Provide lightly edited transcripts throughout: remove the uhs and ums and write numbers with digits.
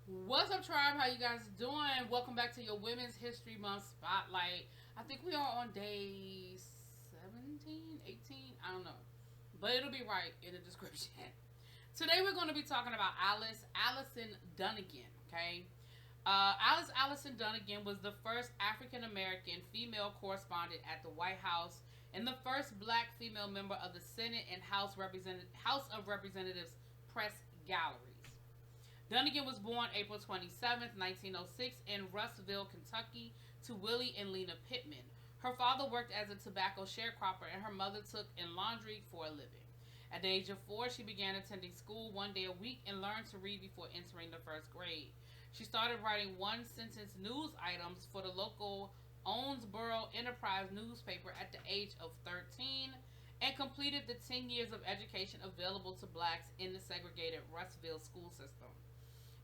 What's up, tribe? How you guys doing? Welcome back to your Women's History Month Spotlight. I think we are on day 17, 18. I don't know. But it'll be right in the description. Today we're going to be talking about Alice Allison Dunnigan, okay? Alice Allison Dunnigan was the first African American female correspondent at the White House and the first black female member of the Senate and House of Representatives press galleries. Dunnigan was born April 27, 1906, in Russellville, Kentucky, to Willie and Lena Pittman. Her father worked as a tobacco sharecropper, and her mother took in laundry for a living. At the age of 4, she began attending school one day a week and learned to read before entering the first grade. She started writing one sentence news items for the local Owensboro Enterprise newspaper at the age of 13 and completed the 10 years of education available to blacks in the segregated Russellville school system.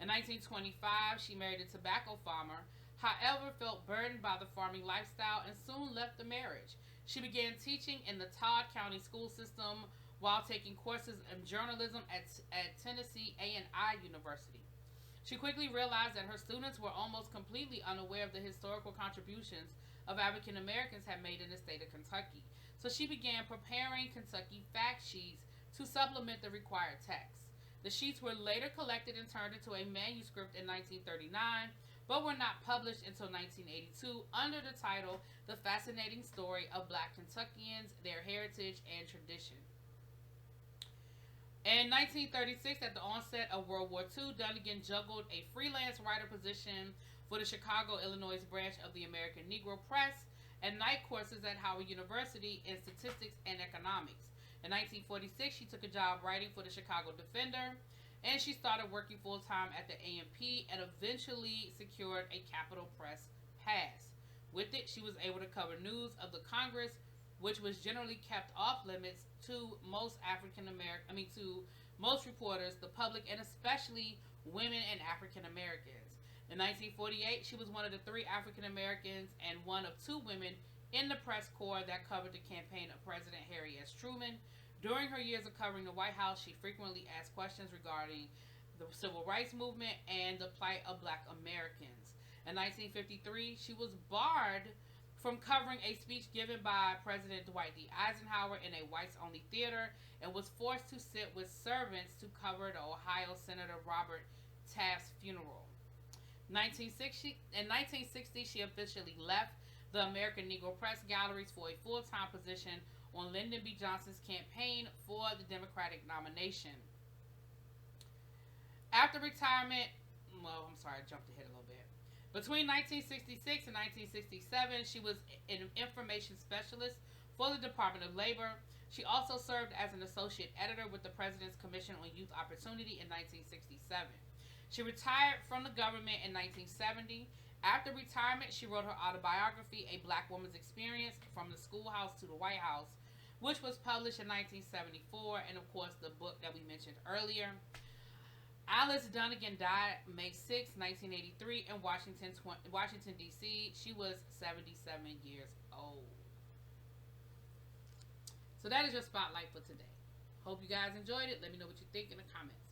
In 1925, she married a tobacco farmer, however, felt burdened by the farming lifestyle and soon left the marriage. She began teaching in the Todd County school system while taking courses in journalism at Tennessee A&I University. She quickly realized that her students were almost completely unaware of the historical contributions of African Americans had made in the state of Kentucky. So she began preparing Kentucky fact sheets to supplement the required text. The sheets were later collected and turned into a manuscript in 1939, but were not published until 1982 under the title The Fascinating Story of Black Kentuckians, Their Heritage and Tradition. In 1936, at the onset of World War II, Dunnigan juggled a freelance writer position for the Chicago, Illinois branch of the American Negro Press and night courses at Howard University in statistics and economics. In 1946, she took a job writing for the Chicago Defender, and she started working full-time at the A&P and eventually secured a Capitol Press pass. With it, she was able to cover news of the Congress, which was generally kept off limits to most to most reporters, the public, and especially women and African Americans. In 1948, she was one of the 3 African Americans and one of 2 women in the press corps that covered the campaign of President Harry S. Truman. During her years of covering the White House, she frequently asked questions regarding the civil rights movement and the plight of black Americans. In 1953, she was barred from covering a speech given by President Dwight D. Eisenhower in a whites-only theater and was forced to sit with servants to cover the Ohio Senator Robert Taft's funeral. In 1960, she officially left the American Negro Press galleries for a full-time position on Lyndon B. Johnson's campaign for the Democratic nomination. After retirement, I jumped ahead a little bit. Between 1966 and 1967, she was an information specialist for the Department of Labor. She also served as an associate editor with the President's Commission on Youth Opportunity in 1967. She retired from the government in 1970. After retirement, she wrote her autobiography, A Black Woman's Experience from the Schoolhouse to the White House, which was published in 1974, and of course the book that we mentioned earlier. Alice Dunnigan died May 6, 1983 in Washington, D.C. She was 77 years old. So that is your spotlight for today. Hope you guys enjoyed it. Let me know what you think in the comments.